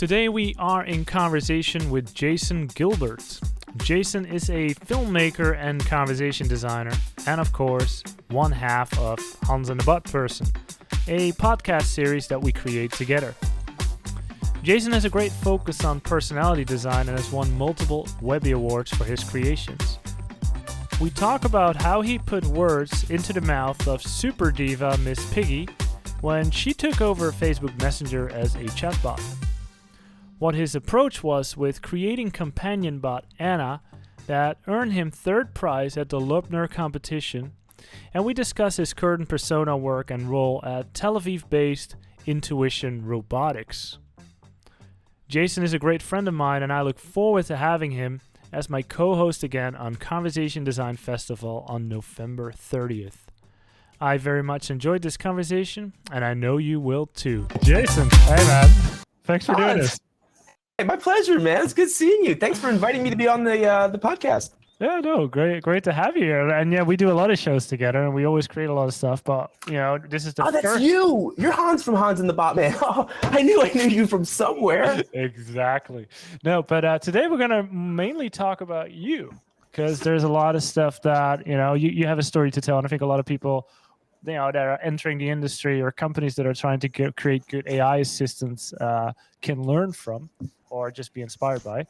Today we are in conversation with Jason Gilbert. Jason is a filmmaker and conversation designer, and of course, one half of Hans and the Butt Person, a podcast series that we create together. Jason has a great focus on personality design and has won multiple Webby Awards for his creations. We talk about how he put words into the mouth of super diva Miss Piggy when she took over Facebook Messenger as a chatbot. What his approach was with creating companion bot Anna that earned him third prize at the Lubner competition, and we discuss his current persona work and role at Tel Aviv-based Intuition Robotics. Jason is a great friend of mine, and I look forward to having him as my co-host again on Conversation Design Festival on November 30th. I very much enjoyed this conversation, and I know you will too. Jason, hey man, thanks for doing this. Hey, my pleasure, man. It's good seeing you. Thanks for inviting me to be on the podcast. Yeah, no, great to have you here. And yeah, we do a lot of shows together, and we always create a lot of stuff. But this is the first. That's you. You're Hans from Hans and the Bot Man. Oh, I knew you from somewhere. Exactly. No, but today we're gonna mainly talk about you because there's a lot of stuff that you have a story to tell, and I think a lot of people that are entering the industry or companies that are trying to create good AI assistants can learn from or just be inspired by.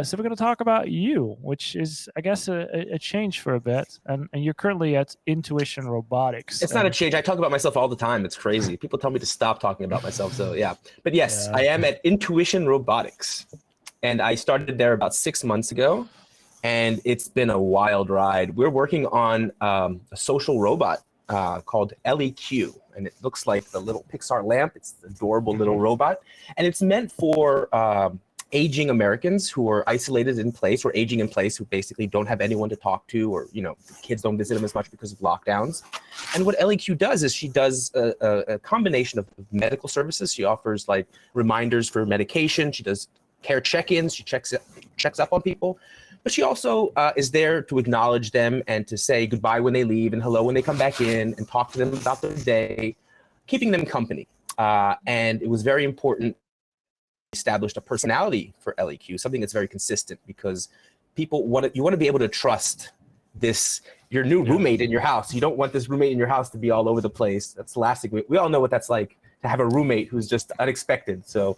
So we're going to talk about you, which is, I guess, a change for a bit. And you're currently at Intuition Robotics. It's not a change. I talk about myself all the time. It's crazy. People tell me to stop talking about myself. So yeah. But yes, I am at Intuition Robotics. And I started there about 6 months ago. And it's been a wild ride. We're working on a social robot called LEQ, and it looks like the little Pixar lamp. It's an adorable little robot, and it's meant for aging Americans who are isolated in place or aging in place who basically don't have anyone to talk to, or kids don't visit them as much because of lockdowns. And what LEQ does is she does a combination of medical services. She offers like reminders for medication. She does care check-ins. She checks up on people. But she also is there to acknowledge them and to say goodbye when they leave and hello when they come back in and talk to them about their day, keeping them company. And it was very important to establish a personality for LEQ, something that's very consistent, because you want to be able to trust your new roommate in your house. You don't want this roommate in your house to be all over the place. That's the last thing. We all know what that's like, to have a roommate who's just unexpected. So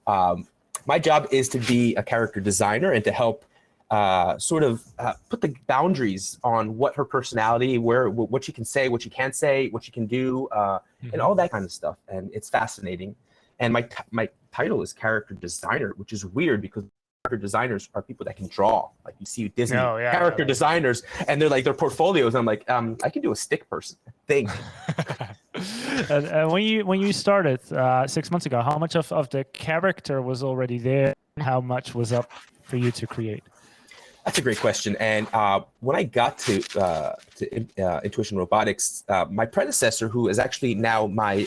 my job is to be a character designer and to help put the boundaries on what her personality, what she can say, what she can't say, what she can do, and all that kind of stuff. And it's fascinating. And my title is character designer, which is weird because character designers are people that can draw. Like you see Disney character designers, and they're like their portfolios. I'm like, I can do a stick person thing. And when you started 6 months ago, how much of the character was already there? How much was up for you to create? That's a great question. And when I got to Intuition Robotics, my predecessor, who is actually now my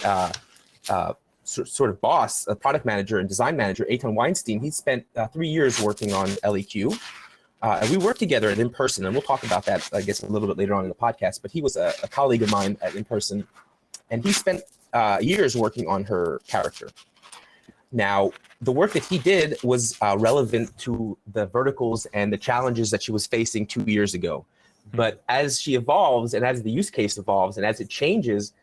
sort of boss, a product manager and design manager, Eitan Weinstein, he spent 3 years working on LEQ. And we worked together at In Person, and we'll talk about that, I guess, a little bit later on in the podcast. But he was a colleague of mine at In Person, and he spent years working on her character. Now, the work that he did was relevant to the verticals and the challenges that she was facing 2 years ago. But as she evolves and as the use case evolves and as it changes,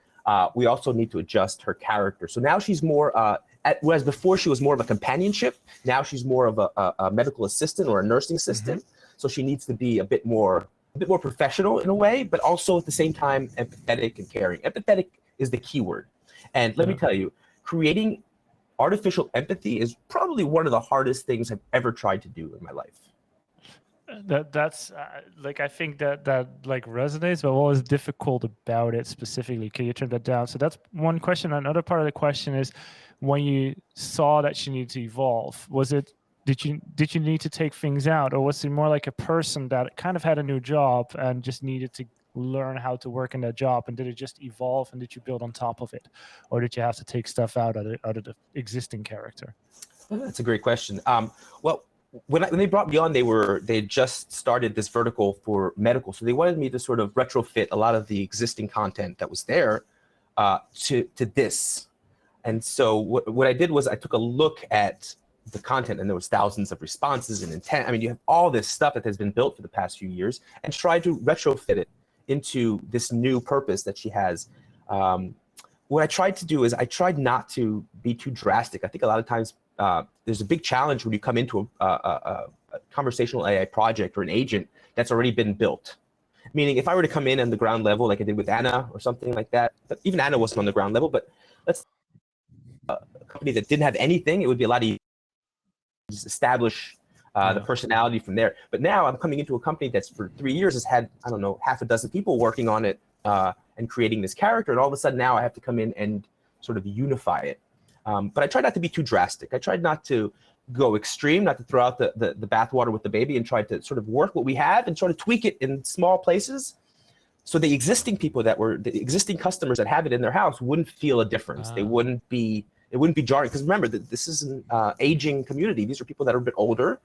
we also need to adjust her character. So now she's more, whereas before she was more of a companionship, now she's more of a medical assistant or a nursing assistant. So she needs to be a bit more professional in a way, but also at the same time empathetic and caring. Empathetic is the key word. And let me tell you, creating artificial empathy is probably one of the hardest things I've ever tried to do in my life. That's I think that like resonates, but what was difficult about it specifically? Can you turn that down? So that's one question. Another part of the question is, when you saw that she needed to evolve, did you need to take things out, or was it more like a person that kind of had a new job and just needed to learn how to work in that job, and did it just evolve and did you build on top of it, or did you have to take stuff out of the existing character? That's a great question. Well, when they brought me on, they had just started this vertical for medical, so they wanted me to sort of retrofit a lot of the existing content that was there to this. And so what I did was I took a look at the content, and there was thousands of responses and intent. I mean, you have all this stuff that has been built for the past few years, and tried to retrofit it into this new purpose that she has. What I tried to do is I tried not to be too drastic. I think a lot of times there's a big challenge when you come into a conversational AI project or an agent that's already been built. Meaning, if I were to come in on the ground level, like I did with Anna or something like that, but even Anna wasn't on the ground level, but let's a company that didn't have anything, it would be a lot easier to just establish the personality from there. But now I'm coming into a company that's for 3 years has had, I don't know, half a dozen people working on it and creating this character. And all of a sudden now I have to come in and sort of unify it. But I tried not to be too drastic. I tried not to go extreme, not to throw out the bathwater with the baby, and try to sort of work what we have and sort of tweak it in small places. So the existing people the existing customers that have it in their house wouldn't feel a difference. It wouldn't be jarring. Because remember, this is an aging community. These are people that are a bit older.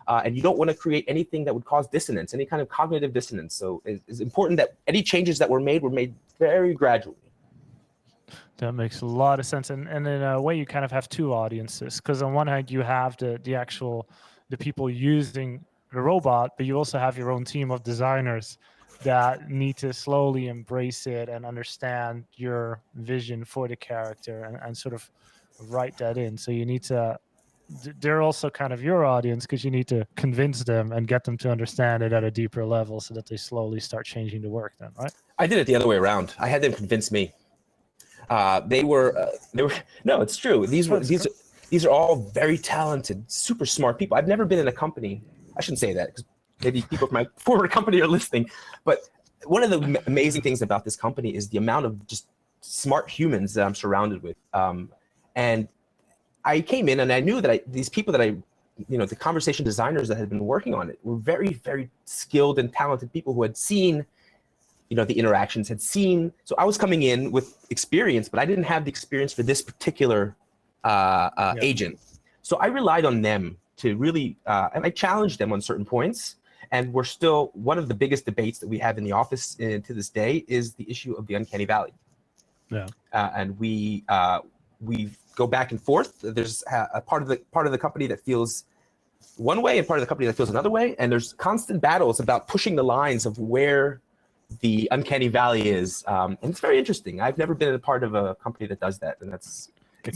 And you don't want to create anything that would cause dissonance, any kind of cognitive dissonance. So it's important that any changes that were made very gradually. That makes a lot of sense. And in a way, you kind of have two audiences. Because on one hand, you have the people using the robot, but you also have your own team of designers that need to slowly embrace it and understand your vision for the character and sort of write that in. So you need to... They're also kind of your audience because you need to convince them and get them to understand it at a deeper level so that they slowly start changing the work then, right? I did it the other way around. I had them convince me. They were no, it's true. These are all very talented, super smart people. I've never been in a company. I shouldn't say that because maybe people from my former company are listening. But one of the amazing things about this company is the amount of just smart humans that I'm surrounded with. And I came in and I knew that these people that the conversation designers that had been working on it were very, very skilled and talented people who had seen, the interactions, had seen. So I was coming in with experience, but I didn't have the experience for this particular agent. So I relied on them to really, and I challenged them on certain points. And we're still, one of the biggest debates that we have in the office to this day is the issue of the Uncanny Valley. Yeah. And we go back and forth. There's a part of the company that feels one way and part of the company that feels another way. And there's constant battles about pushing the lines of where the Uncanny Valley is. And it's very interesting. I've never been a part of a company that does that. And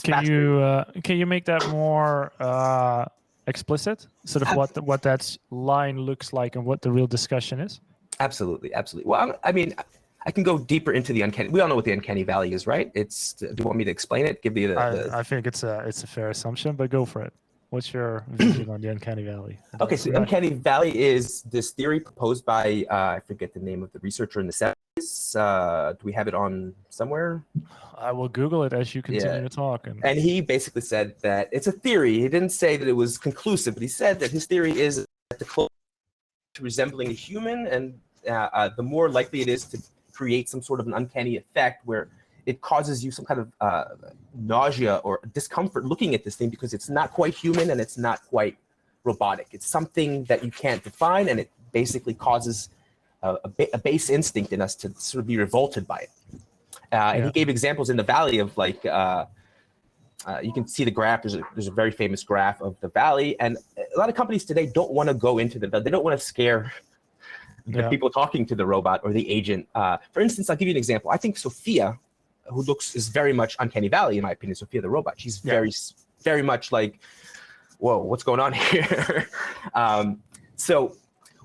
can you make that more explicit? Sort of what that line looks like and what the real discussion is? Absolutely. Well, I mean, I can go deeper into the Uncanny. We all know what the Uncanny Valley is, right? Do you want me to explain it? Give you I think it's a fair assumption, but go for it. What's your vision on the Uncanny Valley? Okay, so the Uncanny Valley is this theory proposed by, I forget the name of the researcher in the 70s. Do we have it on somewhere? I will Google it as you continue to talk. And he basically said that it's a theory. He didn't say that it was conclusive, but he said that his theory is that the closer to resembling a human, and the more likely it is to create some sort of an uncanny effect where it causes you some kind of nausea or discomfort looking at this thing because it's not quite human and it's not quite robotic. It's something that you can't define, and it basically causes a base instinct in us to sort of be revolted by it. And he gave examples in the valley of like, you can see the graph. There's a very famous graph of the valley, and a lot of companies today don't want to go into the valley. They don't want to scare the people talking to the robot or the agent. For instance, I'll give you an example. I think Sophia, who is very much Uncanny Valley, in my opinion, Sophia the robot. She's very much like, whoa, what's going on here? So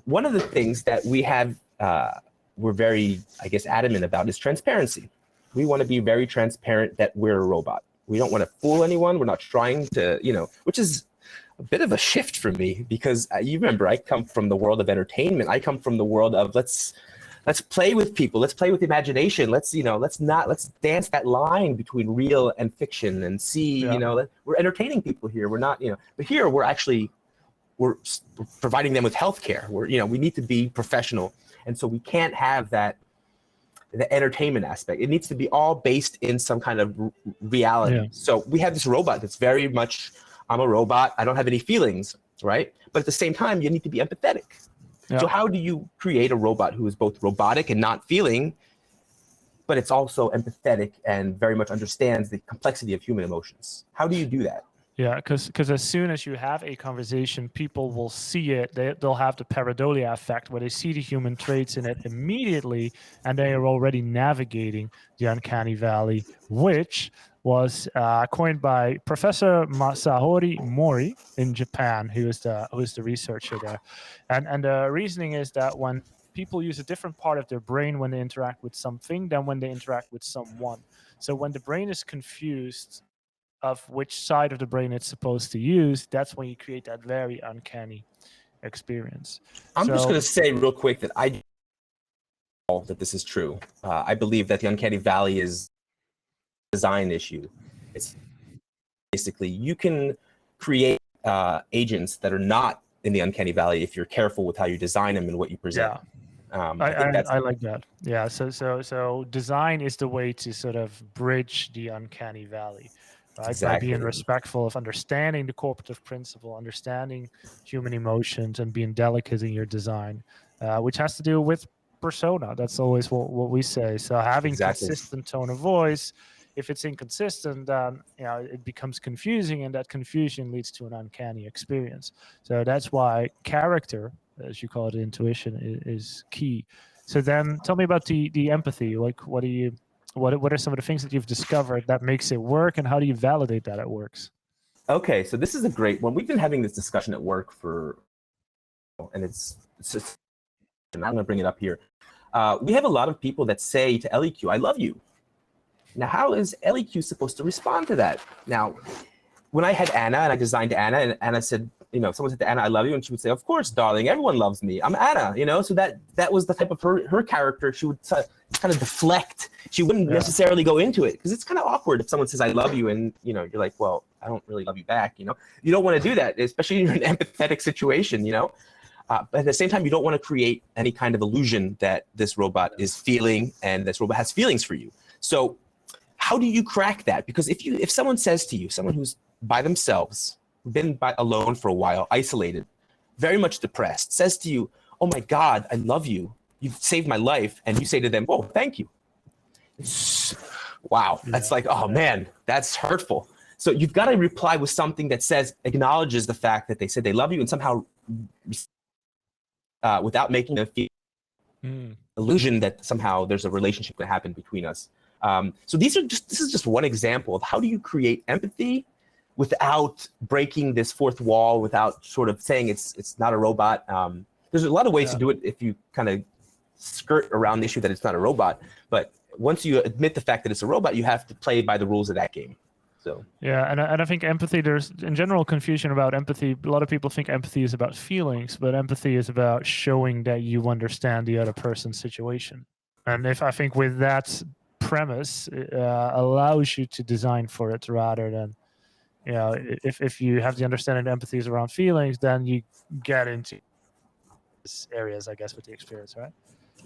one of the things that we're very, I guess, adamant about is transparency. We want to be very transparent that we're a robot. We don't want to fool anyone. We're not trying to, which is a bit of a shift for me because you remember I come from the world of entertainment. I come from the world of let's play with people. Let's play with imagination. Let's dance that line between real and fiction and see, we're entertaining people here. We're not, but here we're providing them with healthcare. We need to be professional. And so we can't have the entertainment aspect. It needs to be all based in some kind of reality. Yeah. So we have this robot that's very much, I'm a robot. I don't have any feelings, right? But at the same time, you need to be empathetic. Yeah. So how do you create a robot who is both robotic and not feeling, but it's also empathetic and very much understands the complexity of human emotions. How do you do that? Yeah, because as soon as you have a conversation, people will see it. They'll have the pareidolia effect where they see the human traits in it immediately, and they are already navigating the uncanny valley, which was coined by Professor Masahori Mori in Japan, who is the researcher there. And the reasoning is that when people use a different part of their brain when they interact with something than when they interact with someone. So when the brain is confused of which side of the brain it's supposed to use, that's when you create that very uncanny experience. I'm just going to say real quick that I that this is true. I believe that the uncanny valley is a design issue. It's basically you can create agents that are not in the uncanny valley if you're careful with how you design them and what you present. Yeah. I I like that. Yeah. So design is the way to sort of bridge the uncanny valley, right? Exactly. By being respectful of understanding the corporative principle, understanding human emotions, and being delicate in your design, which has to do with persona. That's always what we say. So having consistent tone of voice. If it's inconsistent, then it becomes confusing, and that confusion leads to an uncanny experience. So that's why character, as you call it, intuition, is key. So then tell me about the empathy. Like, what are some of the things that you've discovered that makes it work, and how do you validate that it works? Okay, so this is a great one. We've been having this discussion at work and it's just, I'm going to bring it up here. We have a lot of people that say to LEQ, I love you. Now, how is LEQ supposed to respond to that? Now, when I had Anna and I designed Anna, and Anna said, someone said to Anna, I love you. And she would say, of course, darling, everyone loves me. I'm Anna, so that was the type of her character. She would kind of deflect. She wouldn't necessarily go into it because it's kind of awkward if someone says, I love you. And, you're like, well, I don't really love you back. You don't want to do that, especially in an empathetic situation, but at the same time, you don't want to create any kind of illusion that this robot is feeling and this robot has feelings for you. So how do you crack that? Because if someone says to you, someone who's by themselves, been alone for a while, isolated, very much depressed, says to you, oh my God, I love you. You've saved my life. And you say to them, oh, thank you. Wow. That's like, oh man, that's hurtful. So you've got to reply with something that acknowledges the fact that they said they love you and somehow without making them feel illusion that somehow there's a relationship that happened between us. So this is just one example of how do you create empathy without breaking this fourth wall, without sort of saying it's not a robot. There's a lot of ways to do it if you kind of skirt around the issue that it's not a robot. But once you admit the fact that it's a robot, you have to play by the rules of that game. So yeah, and I think empathy, there's in general confusion about empathy. A lot of people think empathy is about feelings, but empathy is about showing that you understand the other person's situation. And I think with that premise, allows you to design for it rather than, if you have the understanding that empathy is around feelings, then you get into these areas, I guess, with the experience, right?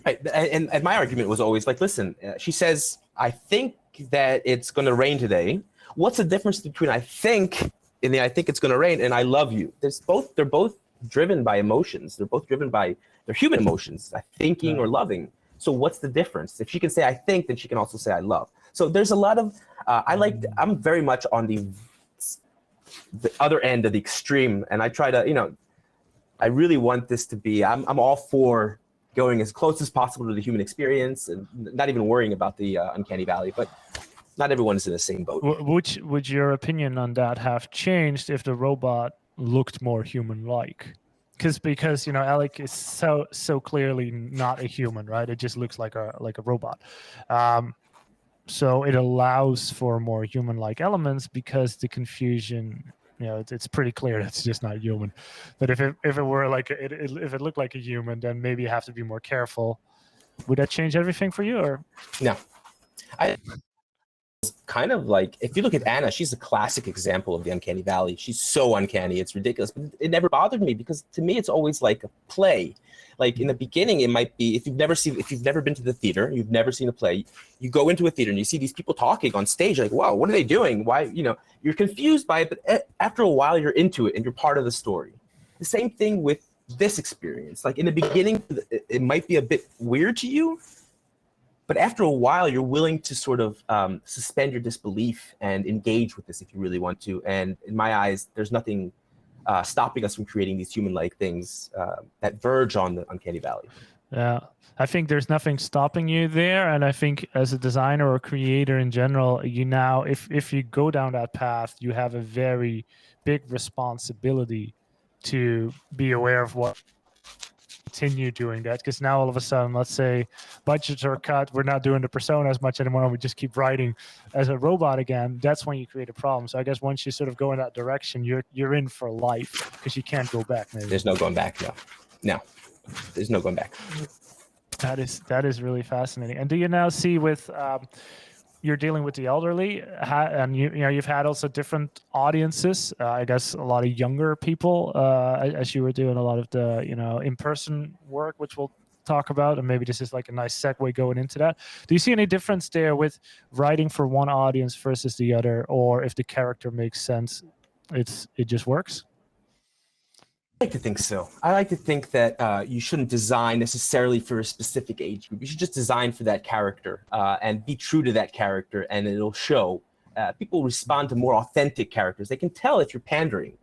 Right, and my argument was always like, listen, she says, I think that it's going to rain today. What's the difference between I think and I think it's going to rain and I love you? They're both driven by emotions. They're both driven by their human emotions, thinking or loving. So what's the difference? If she can say I think, then she can also say I love. So there's a lot of I'm very much on the other end of the extreme, and I try to I really want this to be. I'm all for going as close as possible to the human experience and not even worrying about the uncanny valley, but not everyone is in the same boat. Would your opinion on that have changed if the robot looked more human-like? Because Alec is so clearly not a human, right? It just looks like a robot. So it allows for more human-like elements because the confusion, it's pretty clear that it's just not human. But if it were if it looked like a human, then maybe you have to be more careful. Would that change everything for you, or no? Kind of like, if you look at Anna, she's a classic example of the uncanny valley. She's so uncanny, it's ridiculous, but it never bothered me because to me it's always like a play. Like in the beginning, it might be, if you've never been to the theater, you've never seen a play, you go into a theater and you see these people talking on stage, like, wow, what are they doing? Why, you're confused by it, but after a while you're into it and you're part of the story. The same thing with this experience. Like in the beginning, it might be a bit weird to you, But after a while, you're willing to sort of suspend your disbelief and engage with this if you really want to. And in my eyes, there's nothing stopping us from creating these human-like things that verge on the Uncanny Valley. Yeah, I think there's nothing stopping you there. And I think as a designer or creator in general, you now, if you go down that path, you have a very big responsibility to be aware of what continue doing that, because now all of a sudden, let's say budgets are cut, we're not doing the persona as much anymore, we just keep writing as a robot again. That's when you create a problem. So I guess once you sort of go in that direction, you're in for life, because you can't go back. Maybe there's no going back. No, there's no going back. That is really fascinating. And do you now see with you're dealing with the elderly, and you've had also different audiences. I guess a lot of younger people, as you were doing a lot of the in-person work, which we'll talk about, and maybe this is like a nice segue going into that. Do you see any difference there with writing for one audience versus the other, or if the character makes sense, it just works? I like to think so. I like to think that you shouldn't design necessarily for a specific age group. You should just design for that character and be true to that character, and it'll show. People respond to more authentic characters. They can tell if you're pandering.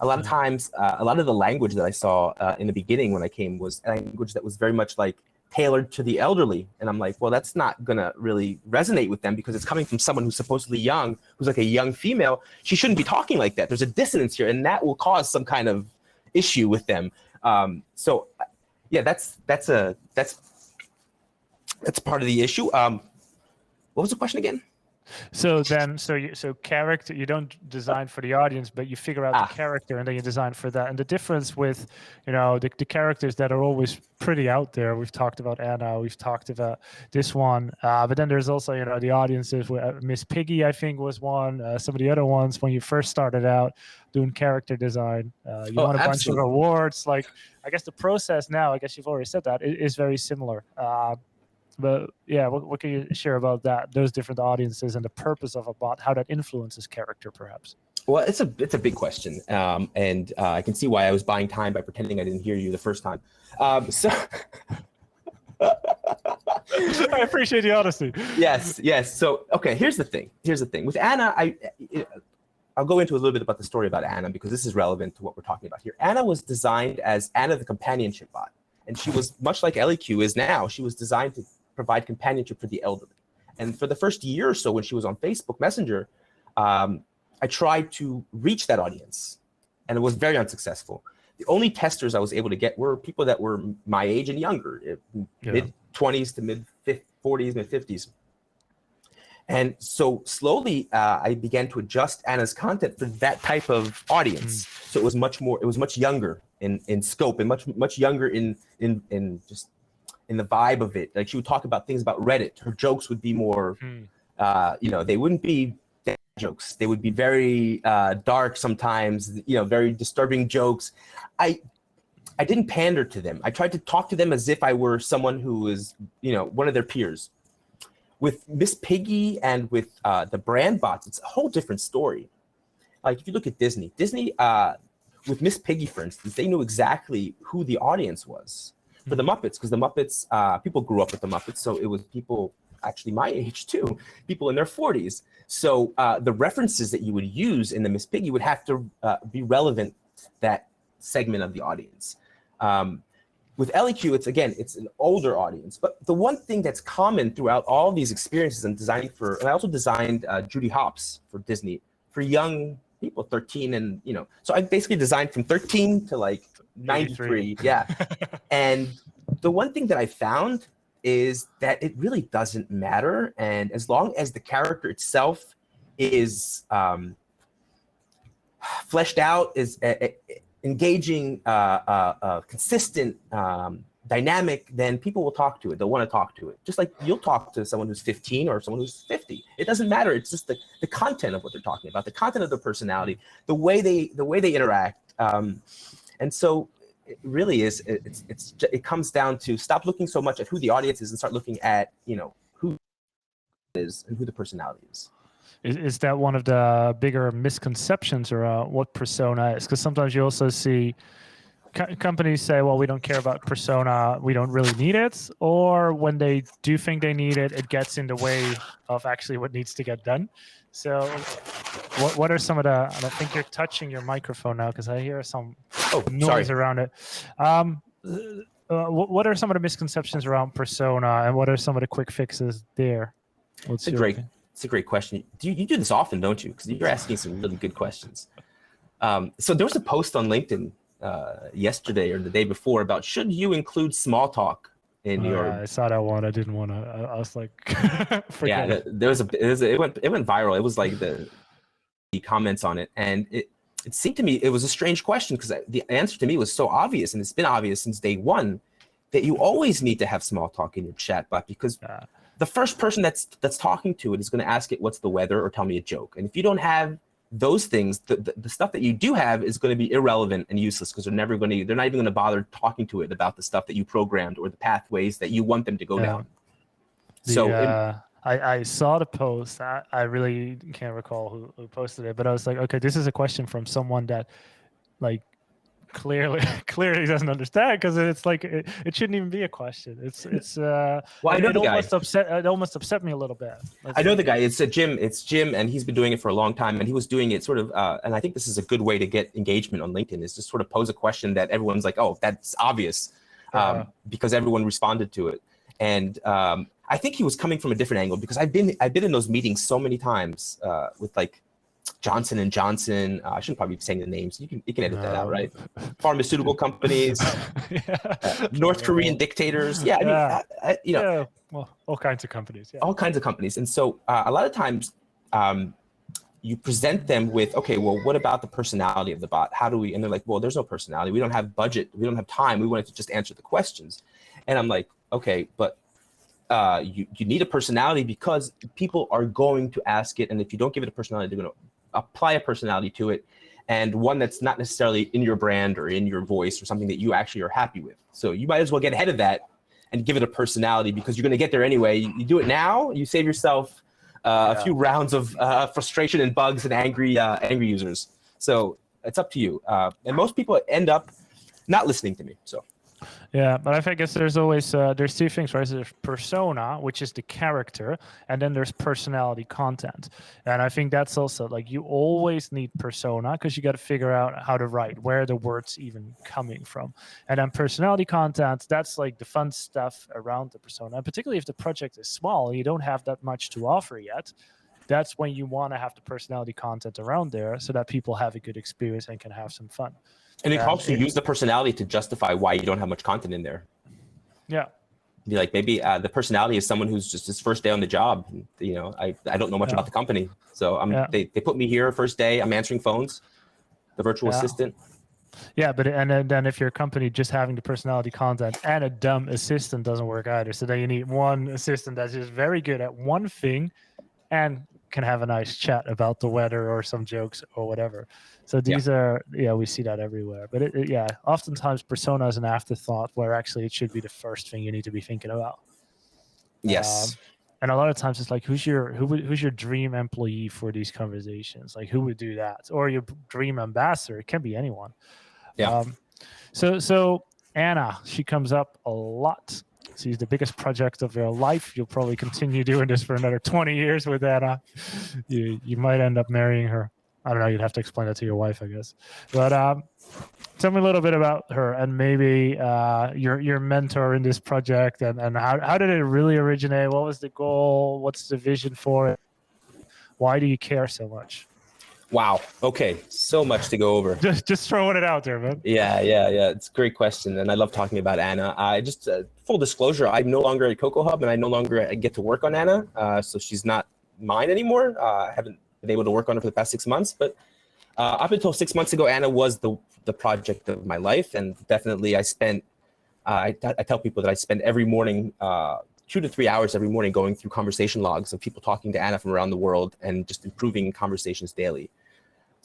A lot of times, a lot of the language that I saw in the beginning when I came was language that was very much like tailored to the elderly. And I'm like, well, that's not going to really resonate with them, because it's coming from someone who's supposedly young, who's like a young female. She shouldn't be talking like that. There's a dissonance here, and that will cause some kind of issue with them. So yeah, that's part of the issue. What was the question again? So character, you don't design for the audience, but you figure out the character, and then you design for that. And the difference with the characters that are always pretty out there, we've talked about Anna, we've talked about this one, but then there's also the audiences. Miss Piggy, I think, was one. Some of the other ones, when you first started out doing character design, you won a bunch of awards. Like, I guess the process now, I guess you've already said that, is very similar. But yeah, what can you share about that, those different audiences, and the purpose of a bot, how that influences character, perhaps? Well, it's a big question, and I can see why I was buying time by pretending I didn't hear you the first time. So I appreciate the honesty. Yes. So okay, here's the thing. With Anna, I'll go into a little bit about the story about Anna, because this is relevant to what we're talking about here. Anna was designed as Anna, the companionship bot, and she was much like LEQ is now. She was designed to provide companionship for the elderly. And for the first year or so, when she was on Facebook Messenger, I tried to reach that audience, and it was very unsuccessful. The only testers I was able to get were people that were my age and younger, mid-20s to mid-40s, mid-50s. And so slowly, I began to adjust Anna's content for that type of audience. So it was much younger in scope, and much younger in the vibe of it. Like, she would talk about things about Reddit. Her jokes would be more, they wouldn't be dad jokes. They would be very dark sometimes, very disturbing jokes. I didn't pander to them. I tried to talk to them as if I were someone who was, one of their peers. With Miss Piggy and with the brand bots, it's a whole different story. Like, if you look at Disney, with Miss Piggy, for instance, they knew exactly who the audience was for the Muppets, because the Muppets, people grew up with the Muppets, so it was people actually my age too, people in their 40s. So the references that you would use in the Miss Piggy would have to be relevant to that segment of the audience. With LEQ, it's an older audience. But the one thing that's common throughout all these experiences I'm designing for, and I also designed Judy Hopps for Disney, for young people, 13 and, so I basically designed from 13 to like 93. Yeah. And the one thing that I found is that it really doesn't matter. And as long as the character itself is fleshed out, is engaging, consistent, dynamic, then people will talk to it. They'll want to talk to it. Just like you'll talk to someone who's 15 or someone who's 50. It doesn't matter. It's just the content of what they're talking about, the content of their personality, the way they interact. And so it really is. It comes down to stop looking so much at who the audience is and start looking at who is and who the personality is. Is that one of the bigger misconceptions around what persona is? Because sometimes you also see companies say, well, we don't care about persona, we don't really need it, or when they do think they need it, it gets in the way of actually what needs to get done. So what are some of the, and I think you're touching your microphone now because I hear some noise around it. What are some of the misconceptions around persona, and what are some of the quick fixes there? It's a great question. You do this often, don't you? Because you're asking some really good questions. So there was a post on LinkedIn yesterday or the day before about should you include small talk in your. Yeah, I saw that one. I didn't want to. I was like, forget it. It went viral. It was like the comments on it, and it seemed to me it was a strange question because the answer to me was so obvious, and it's been obvious since day one that you always need to have small talk in your chatbot because the first person that's talking to it is going to ask it what's the weather or tell me a joke, and if you don't have those things, the stuff that you do have is going to be irrelevant and useless because they're not even going to bother talking to it about the stuff that you programmed or the pathways that you want them to go down. I saw the post. I really can't recall who posted it, but I was like, okay, this is a question from someone that like clearly doesn't understand because it's like it shouldn't even be a question. It almost upset me a little bit. I know the guy. It's Jim, and he's been doing it for a long time, and he was doing it sort of. And I think this is a good way to get engagement on LinkedIn is just sort of pose a question that everyone's like, oh, that's obvious, because everyone responded to it, and I think he was coming from a different angle because I've been in those meetings so many times with like Johnson & Johnson. I shouldn't probably be saying the names. You can edit that out, right? Pharmaceutical companies, North Korean dictators. Yeah, well, all kinds of companies. Yeah. All kinds of companies. And so a lot of times you present them with, okay, well, what about the personality of the bot? How do we? And they're like, well, there's no personality. We don't have budget. We don't have time. We wanted to just answer the questions. And I'm like, okay, but you need a personality because people are going to ask it. And if you don't give it a personality, they're going to apply a personality to it, and one that's not necessarily in your brand or in your voice or something that you actually are happy with. So you might as well get ahead of that and give it a personality because you're going to get there anyway. You do it now, you save yourself a few rounds of frustration and bugs and angry users. So it's up to you. And most people end up not listening to me. So. Yeah, but I guess there's always there's two things, right? So there's persona, which is the character, and then there's personality content. And I think that's also like you always need persona because you got to figure out how to write, where the words even coming from. And then personality content, that's like the fun stuff around the persona. And particularly if the project is small, you don't have that much to offer yet. That's when you want to have the personality content around there so that people have a good experience and can have some fun. And it helps you use the personality to justify why you don't have much content in there. Yeah. Be like, maybe the personality is someone who's just his first day on the job. You know, I don't know much about the company. So they put me here first day. I'm answering phones, the virtual assistant. Yeah, but and then if your company just having the personality content and a dumb assistant doesn't work either. So then you need one assistant that's just very good at one thing and can have a nice chat about the weather or some jokes or whatever. So these we see that everywhere. But oftentimes persona is an afterthought where actually it should be the first thing you need to be thinking about. Yes. And a lot of times it's like, who's your dream employee for these conversations? Like who would do that? Or your dream ambassador? It can be anyone. Yeah. So Anna, she comes up a lot. She's the biggest project of your life. You'll probably continue doing this for another 20 years with Anna. You might end up marrying her. I don't know. You'd have to explain that to your wife, I guess. But tell me a little bit about her and maybe your mentor in this project and how did it really originate? What was the goal? What's the vision for it? Why do you care so much? Wow. Okay. So much to go over. Just throwing it out there, man. Yeah. It's a great question. And I love talking about Anna. I just, full disclosure, I'm no longer at Cocoa Hub and I no longer get to work on Anna. So she's not mine anymore. I haven't been able to work on her for the past 6 months. But up until 6 months ago, Anna was the project of my life. And definitely I tell people that I spend every morning, 2 to 3 hours every morning going through conversation logs of people talking to Anna from around the world and just improving conversations daily.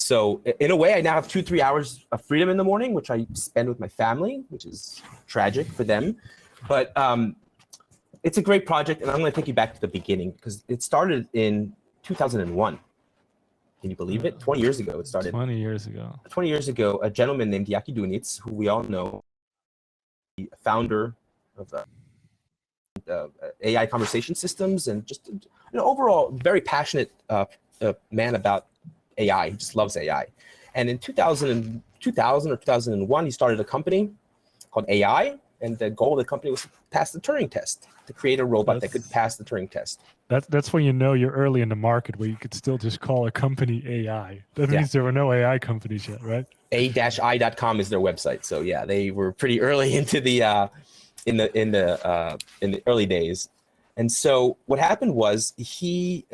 So in a way, I now have 2-3 hours of freedom in the morning, which I spend with my family, which is tragic for them. But it's a great project. And I'm going to take you back to the beginning because it started in 2001. Can you believe it? 20 years ago it started. 20 years ago. 20 years ago, a gentleman named Yaki Dunitz, who we all know, the founder of AI conversation systems, and just overall very passionate man about AI. He just loves AI. And in 2000 or 2001, he started a company called AI, and the goal of the company was to pass the Turing test, to create a robot that could pass the Turing test. That's when you know you're early in the market, where you could still just call a company AI. That means there were no AI companies yet, right? A-I.com is their website. So yeah, they were pretty early into the in the early days. And so what happened was he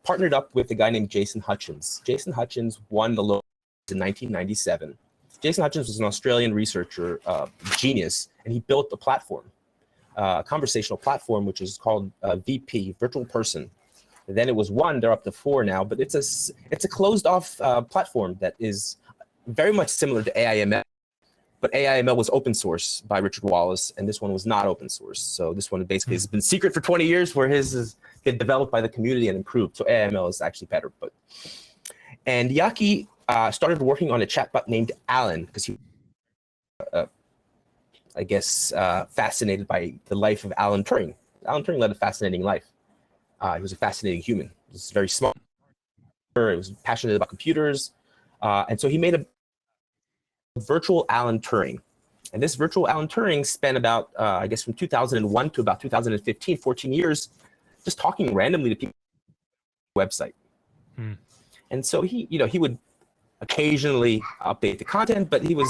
partnered up with a guy named Jason Hutchins. Jason Hutchins won the Lowell in 1997. Jason Hutchins was an Australian researcher, genius, and he built a platform, a conversational platform, which is called VP, Virtual Person. And then it was 1, they're up to 4 now, but it's a closed off platform that is very much similar to AIML, but AIML was open source by Richard Wallace, and this one was not open source. So this one basically has been secret for 20 years, where his has been developed by the community and improved. So AIML is actually better. And Yaki started working on a chatbot named Alan, because he, I guess, fascinated by the life of Alan Turing. Alan Turing led a fascinating life. He was a fascinating human. He was very smart. He was passionate about computers. And so he made a virtual Alan Turing. And this virtual Alan Turing spent about, I guess, from 2001 to about 2015, 14 years, just talking randomly to people on the website. And so he would occasionally update the content, but he was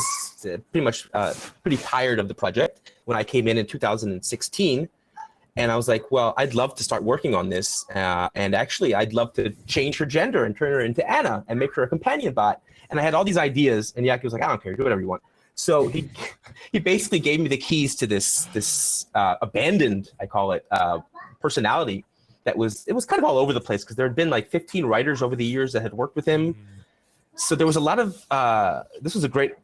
pretty much pretty tired of the project when I came in 2016. And I was like, well, I'd love to start working on this. And actually, I'd love to change her gender and turn her into Anna and make her a companion bot. And I had all these ideas, and Yaki was like, I don't care, do whatever you want. So he basically gave me the keys to this abandoned, I call it, personality it was kind of all over the place, because there had been like 15 writers over the years that had worked with him. So there was a lot of, this was a great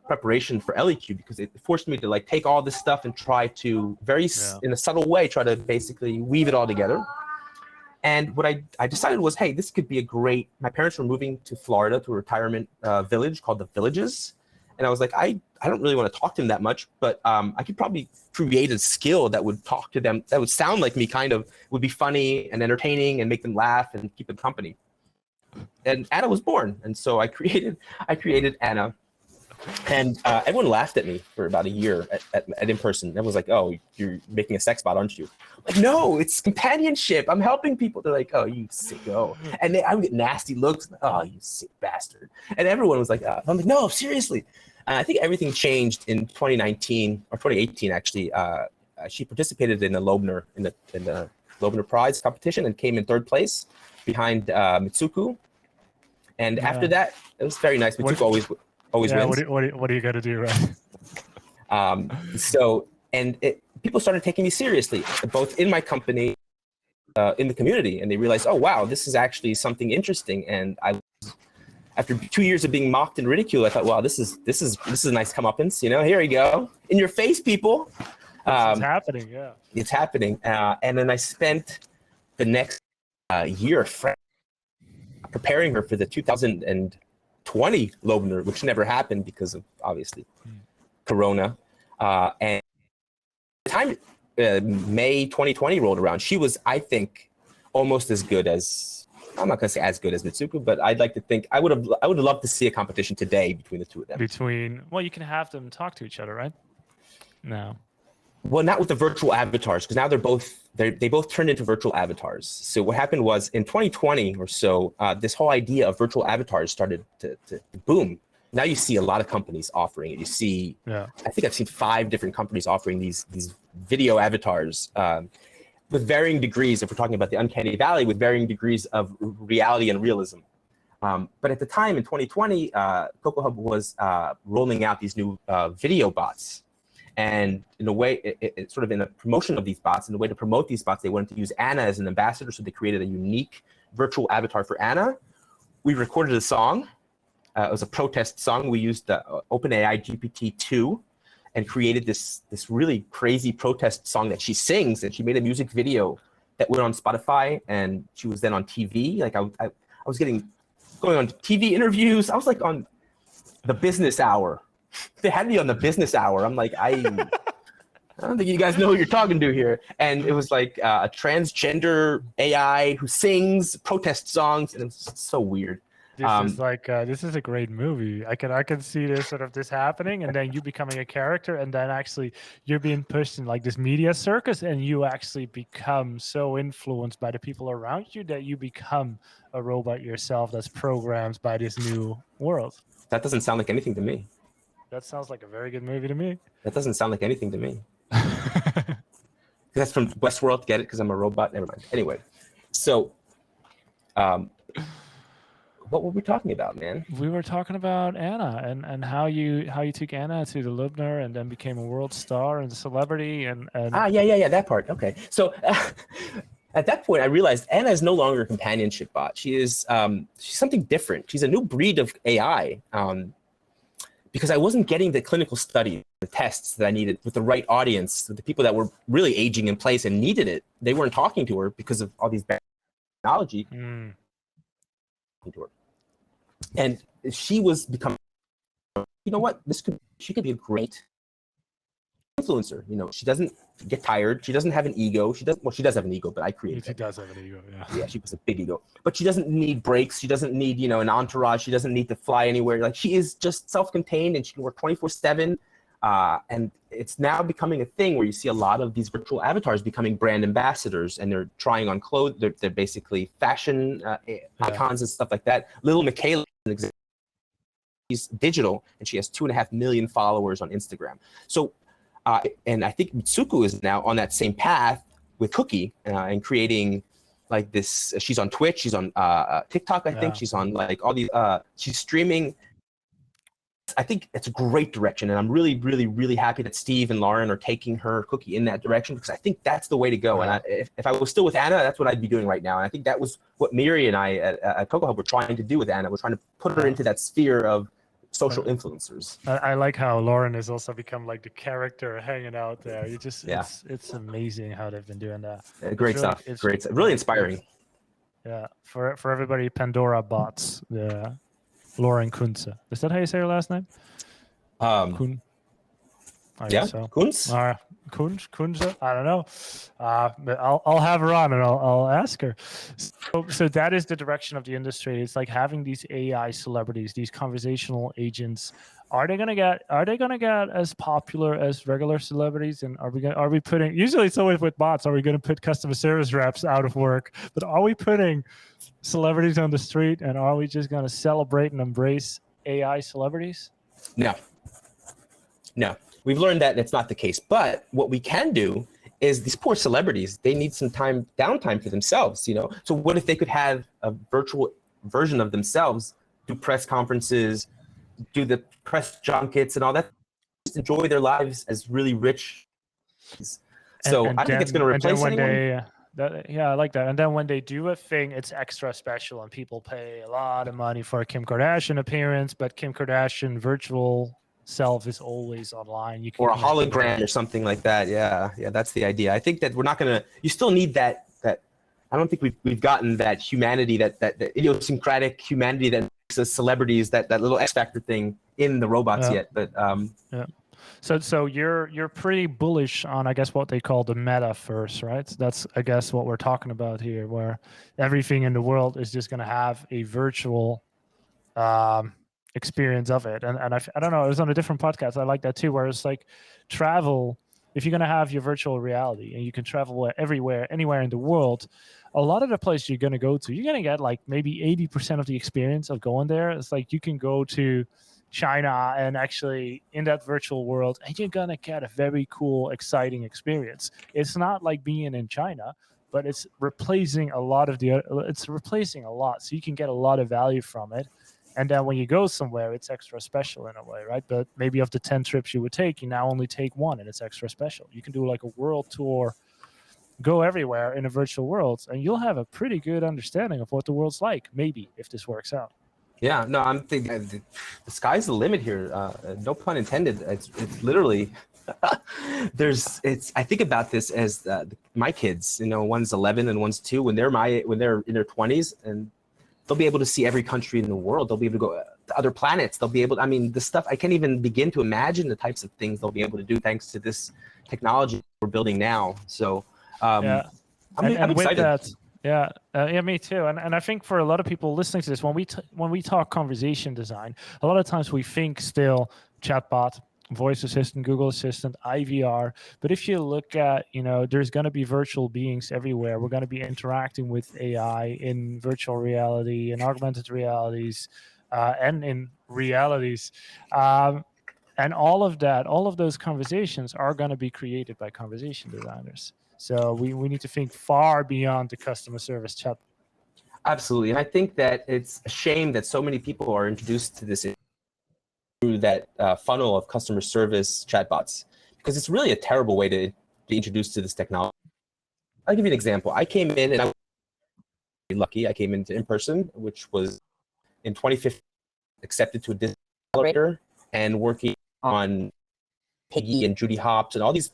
preparation for LEQ, because it forced me to like take all this stuff and try to in a subtle way, try to basically weave it all together. And what I decided was, hey, this could be a great, my parents were moving to Florida to a retirement village called The Villages. And I was like, I don't really want to talk to them that much, but I could probably create a skill that would talk to them, that would sound like me, kind of, would be funny and entertaining and make them laugh and keep them company. And Anna was born. And so I created Anna. And everyone laughed at me for about a year at in person. Everyone was like, oh, you're making a sex bot, aren't you? I'm like, no, it's companionship. I'm helping people. They're like, oh, you sicko. And I would get nasty looks. Oh, you sick bastard. And everyone was like, I'm like, no, seriously. And I think everything changed in 2019 or 2018, actually. She participated in the Loebner, in the Loebner Prize competition, and came in 3rd place behind Mitsuku. And after that, it was very nice. Mitsuku always wins. What are you going to do, right? People started taking me seriously, both in my company, in the community, and they realized, oh wow, this is actually something interesting. And after 2 years of being mocked and ridiculed, I thought, wow, this is a nice comeuppance. Here you go, in your face, people. It's happening, yeah. It's happening, and then I spent the next year preparing her for the 2020 Loebner, which never happened because of, obviously, Corona. And by the time May 2020 rolled around, she was, I think, almost as good as, I'm not going to say as good as Mitsuku, but I'd like to think, I would have loved to see a competition today between the two of them. Well, you can have them talk to each other, right? No. Well, not with the virtual avatars, because now they both turned into virtual avatars. So what happened was in 2020 or so, this whole idea of virtual avatars started to boom. Now you see a lot of companies offering it. You see, I think I've seen 5 different companies offering these video avatars with varying degrees. If we're talking about the Uncanny Valley, with varying degrees of reality and realism. But at the time in 2020, Coco Hub was rolling out these new video bots. And in a way, it sort of in a promotion of these bots, in a way to promote these bots, they wanted to use Anna as an ambassador. So they created a unique virtual avatar for Anna. We recorded a song. It was a protest song. We used OpenAI GPT-2 and created this really crazy protest song that she sings. And she made a music video that went on Spotify, and she was then on TV. Like I I was going on TV interviews. I was like on the business hour. They had me on the business hour. I'm like, I don't think you guys know who you're talking to here. And it was like a transgender AI who sings protest songs, and it's so weird. This is a great movie. I can see this happening, and then you becoming a character, and then actually you're being pushed in like this media circus, and you actually become so influenced by the people around you that you become a robot yourself that's programmed by this new world. That doesn't sound like anything to me. That sounds like a very good movie to me. That doesn't sound like anything to me. That's from Westworld. Get it? Because I'm a robot. Never mind. Anyway, so what were we talking about, man? We were talking about Anna and how you took Anna to the Lubner and then became a world star and a celebrity and yeah, that part. Okay, so at that point I realized Anna is no longer a companionship bot. She is she's something different. She's a new breed of AI. Because I wasn't getting the clinical study, the tests that I needed with the right audience, the people that were really aging in place and needed it. They weren't talking to her because of all these bad technology. To her. And she was becoming, you know what, she could be a great influencer. You know, she doesn't get tired. She doesn't have an ego. She does have an ego, but I created it. She does have an ego, yeah. Yeah, she has a big ego. But she doesn't need breaks. She doesn't need, an entourage. She doesn't need to fly anywhere. Like, she is just self-contained, and she can work 24/7. And it's now becoming a thing where you see a lot of these virtual avatars becoming brand ambassadors, and they're trying on clothes. They're basically fashion icons and stuff like that. Little Michaela, she's digital, and she has 2.5 million followers on Instagram. So, and I think Mitsuko is now on that same path with Cookie and creating like this. She's on Twitch. She's on TikTok. I think she's on like all these. She's streaming. I think it's a great direction, and I'm really, really, really happy that Steve and Lauren are taking her Cookie in that direction, because I think that's the way to go. And if I was still with Anna, that's what I'd be doing right now. And I think that was what Miri and I at Cocoa Hub were trying to do with Anna. We're trying to put her into that sphere of social influencers. I like how Lauren has also become like the character hanging out there. It's amazing how they've been doing that. Great stuff. It's great. Really inspiring. Yeah, for everybody, Pandora bots. Yeah. Lauren Kunze. Is that how you say her last name? Kun. Yeah, so. Kunz. Kunze. I don't know. But I'll have her on and I'll ask her. So that is the direction of the industry. It's like having these AI celebrities, these conversational agents. Are they gonna get as popular as regular celebrities? And are we putting? Usually it's always with bots. Are we gonna put customer service reps out of work? But are we putting celebrities on the street, and are we just going to celebrate and embrace AI celebrities? No. We've learned that it's not the case. But what we can do is these poor celebrities, they need some downtime for themselves, So what if they could have a virtual version of themselves, do press conferences, do the press junkets and all that, just enjoy their lives as really rich. So I don't think it's going to replace anyone. I like that. And then when they do a thing, it's extra special, and people pay a lot of money for a Kim Kardashian appearance, but Kim Kardashian virtual self is always online. Or a hologram or something like that. Yeah, that's the idea. I think that we're not going to. You still need that. I don't think we've gotten that humanity, that idiosyncratic humanity that makes us celebrities. That little X factor thing in the robots yet. But yeah. So you're pretty bullish on, I guess, what they call the metaverse, right? That's, I guess, what we're talking about here, where everything in the world is just going to have a virtual experience of it. And I don't know, it was on a different podcast. I like that too, where it's like travel. If you're going to have your virtual reality and you can travel everywhere, anywhere in the world, a lot of the places you're going to go to, you're going to get like maybe 80% of the experience of going there. It's like you can go to China and actually in that virtual world, and you're gonna get a very cool, exciting experience. It's not like being in China, but it's replacing a lot. So you can get a lot of value from it. And then when you go somewhere, it's extra special in a way, right? But maybe of the 10 trips you would take, you now only take one, and it's extra special. You can do like a world tour, go everywhere in a virtual world, and you'll have a pretty good understanding of what the world's like, maybe, if this works out. Yeah, no, I'm thinking the sky's the limit here. No pun intended. It's literally I think about this as my kids. One's 11 and one's 2. When they're in their 20s, and they'll be able to see every country in the world. They'll be able to go to other planets. They'll be able, I mean, the stuff, I can't even begin to imagine the types of things they'll be able to do thanks to this technology we're building now. So I'm excited. With that, yeah, me too. And I think for a lot of people listening to this, when we talk conversation design, a lot of times we think still chatbot, voice assistant, Google Assistant, IVR. But if you look at, there's going to be virtual beings everywhere. We're going to be interacting with AI in virtual reality and augmented realities and in realities. And all of those conversations are going to be created by conversation designers. So we need to think far beyond the customer service chat. Absolutely. And I think that it's a shame that so many people are introduced to this through that funnel of customer service chatbots, because it's really a terrible way to be introduced to this technology. I'll give you an example. I came in, and I was lucky. I came into in-person, which was in 2015, accepted to a Disney accelerator and working on Piggy and Judy Hopps and all these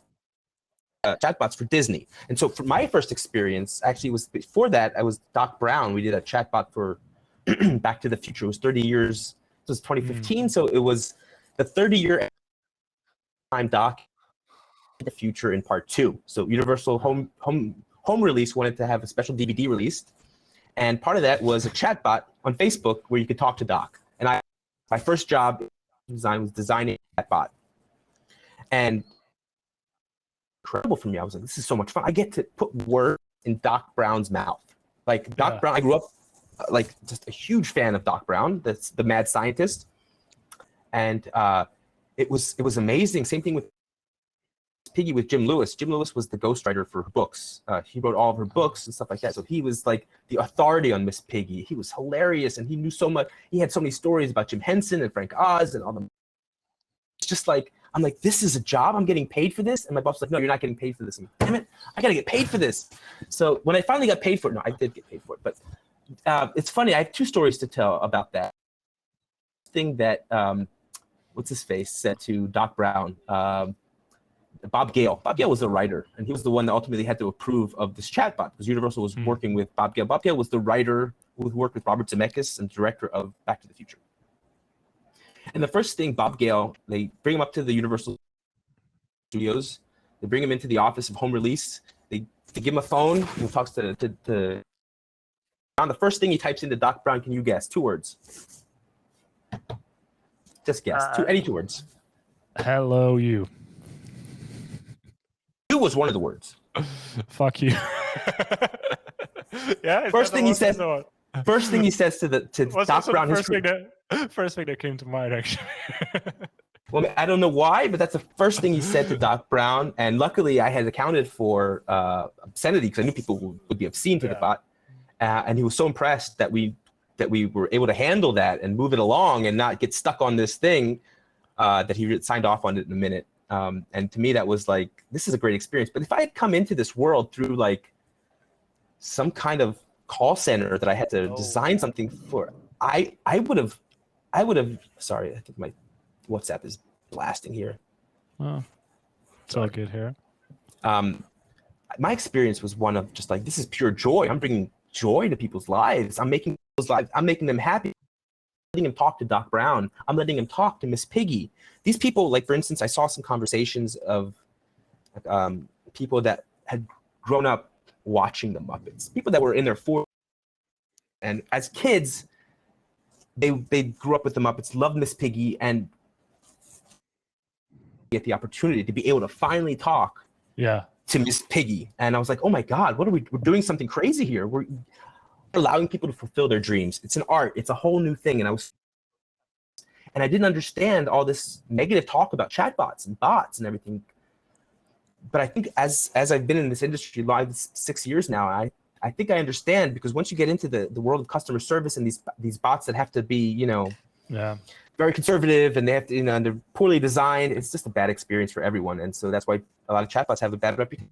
chatbots for Disney. And so for my first experience, actually was before that, I was Doc Brown. We did a chatbot for Back to the Future. It was 30 years. It was 2015. So it was the 30-year time Doc the Future in part 2. So Universal home release wanted to have a special DVD released. And part of that was a chatbot on Facebook where you could talk to Doc. And my first job design was designing a chatbot. And incredible for me. I was like, this is so much fun. I get to put words in Doc Brown's mouth. Like Doc Brown, I grew up like just a huge fan of Doc Brown. That's the mad scientist. And it was amazing. Same thing with Piggy with Jim Lewis. Jim Lewis was the ghostwriter for her books. He wrote all of her books and stuff like that. So he was like the authority on Miss Piggy. He was hilarious, and he knew so much. He had so many stories about Jim Henson and Frank Oz and all them. It's just like, I'm like, this is a job. I'm getting paid for this. And my boss was like, no, you're not getting paid for this. I'm like, damn it, I got to get paid for this. So when I finally got paid for it, no, I did get paid for it. But it's funny. I have 2 stories to tell about that thing that, what's his face, said to Doc Brown. Bob Gale. Bob Gale was the writer, and he was the one that ultimately had to approve of this chatbot because Universal was working with Bob Gale. Bob Gale was the writer who worked with Robert Zemeckis and director of Back to the Future. And the first thing, Bob Gale, they bring him up to the Universal Studios. They bring him into the office of home release. They give him a phone. He talks to Brown. The first thing he types into Doc Brown, can you guess? 2 words. Just guess. Any 2 words. Hello, you. You was one of the words. Fuck you. Yeah. First thing he says to Doc Brown. First thing that came to mind, actually. Well, I don't know why, but that's the first thing he said to Doc Brown. And luckily, I had accounted for obscenity because I knew people would be obscene to the bot. And he was so impressed that we were able to handle that and move it along and not get stuck on this thing that he signed off on it in a minute. And to me, that was like, this is a great experience. But if I had come into this world through like some kind of call center that I had to design something for, I would have, sorry, I think my WhatsApp is blasting here. Oh, it's all good here. My experience was one of just like, this is pure joy. I'm bringing joy to people's lives. I'm making them happy. I'm letting them talk to Doc Brown. I'm letting them talk to Miss Piggy. These people, like for instance, I saw some conversations of people that had grown up watching the Muppets, people that were in their 40s, and as kids, they grew up with the Muppets, loved Miss Piggy, and get the opportunity to be able to finally talk to Miss Piggy. And I was like, oh my God, we're doing something crazy here. We're allowing people to fulfill their dreams. It's an art. It's a whole new thing. And I didn't understand all this negative talk about chatbots and bots and everything. But I think as I've been in this industry live 6 years now, I think I understand, because once you get into the world of customer service and these bots that have to be, very conservative and they have to, and they're poorly designed, it's just a bad experience for everyone. And so that's why a lot of chatbots have a bad reputation.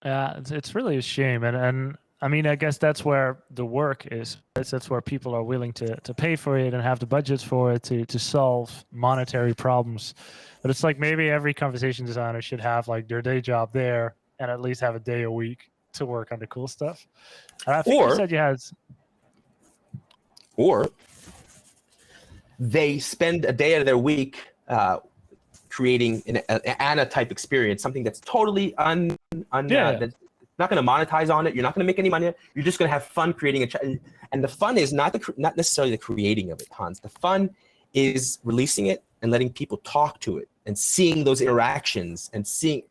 Yeah, it's really a shame. And I mean, I guess that's where the work is. That's where people are willing to pay for it and have the budgets for it to solve monetary problems. But it's like maybe every conversation designer should have like their day job there and at least have a day a week to work on the cool stuff. And I think you said you had. Or they spend a day out of their week creating an Anna type experience, something that's totally that's not going to monetize on it. You're not going to make any money. You're just going to have fun creating and the fun is not necessarily the creating of it, Hans. The fun is releasing it and letting people talk to it and seeing those interactions and seeing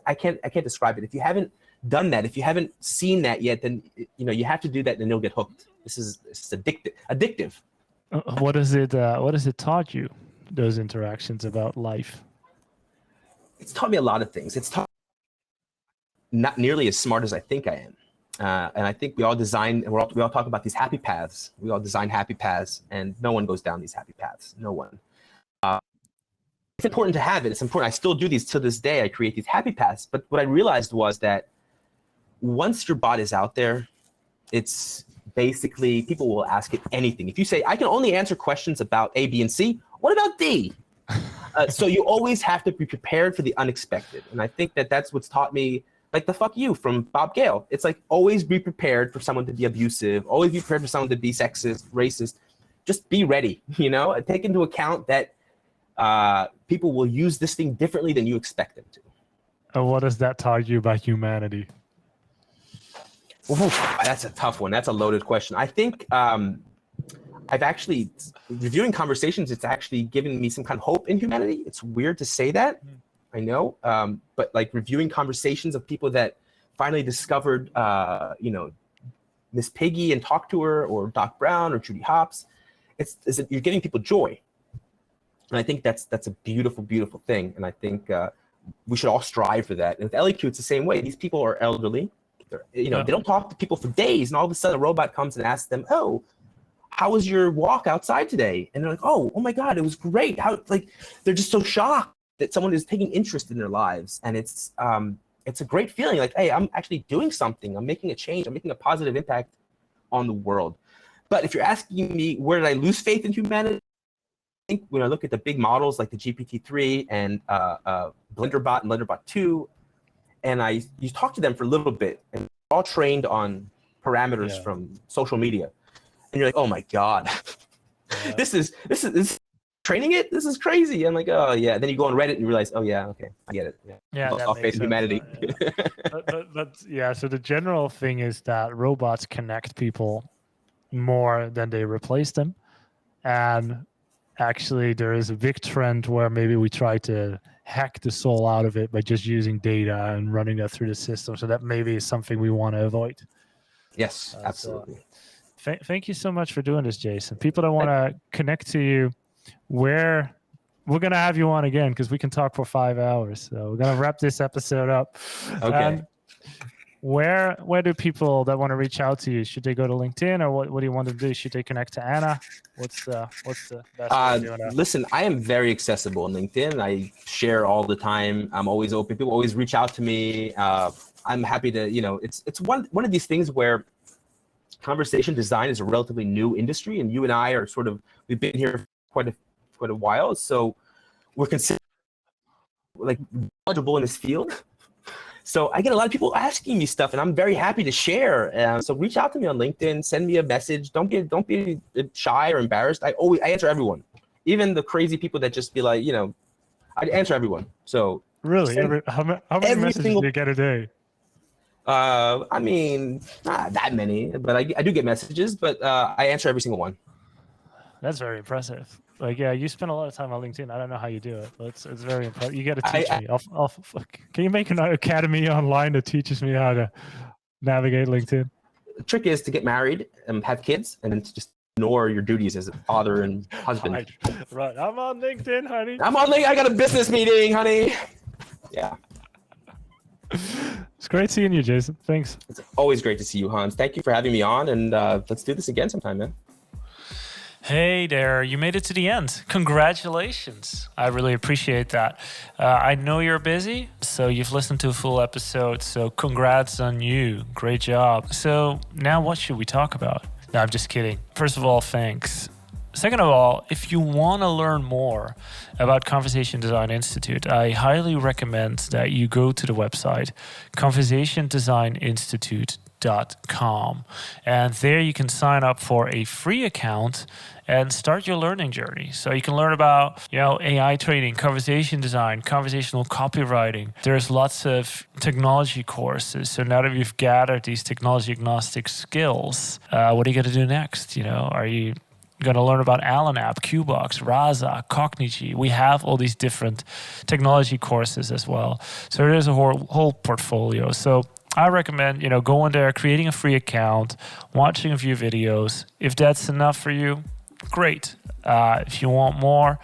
I can't describe it. If you haven't done that, if you haven't seen that yet, then you have to do that and you'll get hooked. It's addictive. What has it taught you, those interactions about life? It's taught me a lot of things. It's taught not nearly as smart as I think I am. And I think we all talk about these happy paths. We all design happy paths, and no one goes down these happy paths. No one. It's important to have it. It's important. I still do these to this day. I create these happy paths. But what I realized was that once your bot is out there, it's basically people will ask it anything. If you say, I can only answer questions about A, B, and C, what about D? So you always have to be prepared for the unexpected. And I think that's what's taught me, like the fuck you from Bob Gale. It's like always be prepared for someone to be abusive, always be prepared for someone to be sexist, racist. Just be ready, take into account that people will use this thing differently than you expect them to. And what does that tell you about humanity? Oof, that's a tough one. That's a loaded question. I think I've actually, reviewing conversations, it's actually given me some kind of hope in humanity. It's weird to say that, I know, but like reviewing conversations of people that finally discovered, Miss Piggy and talked to her, or Doc Brown or Judy Hopps, you're giving people joy. And I think that's a beautiful, beautiful thing. And I think we should all strive for that. And with LEQ, it's the same way. These people are elderly. They don't talk to people for days, and all of a sudden a robot comes and asks them, "Oh, how was your walk outside today?" And they're like, "Oh my God, it was great." They're just so shocked that someone is taking interest in their lives, and it's a great feeling. Like, hey, I'm actually doing something. I'm making a change. I'm making a positive impact on the world. But if you're asking me, where did I lose faith in humanity? I think when I look at the big models like the GPT-3 and BlenderBot and BlenderBot 2. And you talk to them for a little bit, and they're all trained on parameters from social media, and you're like, oh my God, this is training it. This is crazy. I'm like, oh yeah. And then you go on Reddit and you realize, oh yeah, okay, I get it. Yeah, off face of humanity. but so the general thing is that robots connect people more than they replace them, and actually there is a big trend where maybe we try to hack the soul out of it by just using data and running that through the system. So that maybe is something we want to avoid. Yes, absolutely. Thank you so much for doing this, Jason. People that want to connect to you, we're going to have you on again because we can talk for 5 hours. So we're going to wrap this episode up. Okay. Where do people that want to reach out to you? Should they go to LinkedIn, or what do you want to do? Should they connect to Anna? What's the best way of doing that? Listen, I am very accessible on LinkedIn. I share all the time. I'm always open. People always reach out to me. I'm happy to, it's one of these things where conversation design is a relatively new industry, and you and I are we've been here quite a while. So we're considered like knowledgeable in this field. So I get a lot of people asking me stuff, and I'm very happy to share. So reach out to me on LinkedIn, send me a message. Don't be shy or embarrassed. I answer everyone, even the crazy people that just be like, I answer everyone. So really, how many messages do you get a day? I mean, not that many, but I do get messages. But I answer every single one. That's very impressive. Like, yeah, you spend a lot of time on LinkedIn. I don't know how you do it, but it's very impressive. You got to teach me. Can you make an academy online that teaches me how to navigate LinkedIn? The trick is to get married and have kids, and then to just ignore your duties as a father and husband. Right. I'm on LinkedIn, honey. I'm on LinkedIn. I got a business meeting, honey. Yeah. It's great seeing you, Jason. Thanks. It's always great to see you, Hans. Thank you for having me on, and let's do this again sometime, man. Hey there, you made it to the end. Congratulations. I really appreciate that. I know you're busy, so you've listened to a full episode, so congrats on you. Great job. So now what should we talk about? No, I'm just kidding. First of all, thanks. Second of all, if you want to learn more about Conversation Design Institute, I highly recommend that you go to the website conversationdesigninstitute.com. And there you can sign up for a free account and start your learning journey. So you can learn about, AI training, conversation design, conversational copywriting. There's lots of technology courses. So now that you've gathered these technology agnostic skills, what are you going to do next? Are you going to learn about Allen App, Qbox, Rasa, Cognigy? We have all these different technology courses as well. So there's a whole portfolio. So I recommend, going there, creating a free account, watching a few videos. If that's enough for you, great. If you want more,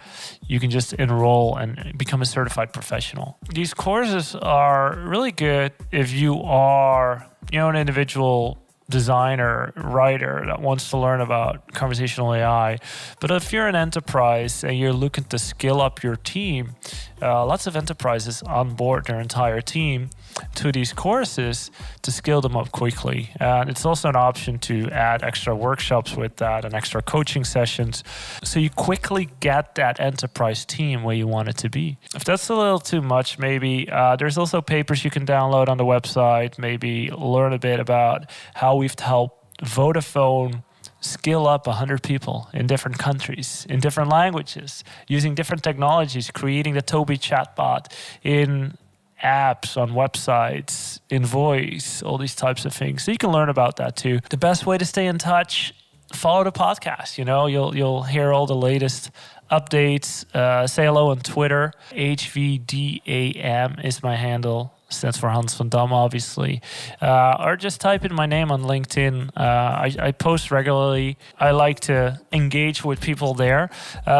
you can just enroll and become a certified professional. These courses are really good if you are, an individual designer, writer that wants to learn about conversational AI. But if you're an enterprise and you're looking to scale up your team, lots of enterprises onboard their entire team to these courses to scale them up quickly. And it's also an option to add extra workshops with that and extra coaching sessions. So you quickly get that enterprise team where you want it to be. If that's a little too much, maybe there's also papers you can download on the website, maybe learn a bit about how we've helped Vodafone scale up 100 people in different countries, in different languages, using different technologies, creating the Toby chatbot in apps, on websites, in voice, all these types of things. So you can learn about that too. The best way to stay in touch, follow the podcast. You'll hear all the latest updates. Say hello on Twitter. HVDAM is my handle. Stands for Hans van Dam, obviously. Or just type in my name on LinkedIn. I post regularly. I like to engage with people there.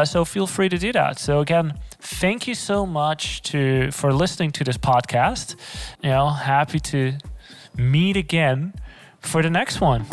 So feel free to do that. So again, thank you so much for listening to this podcast. Happy to meet again for the next one.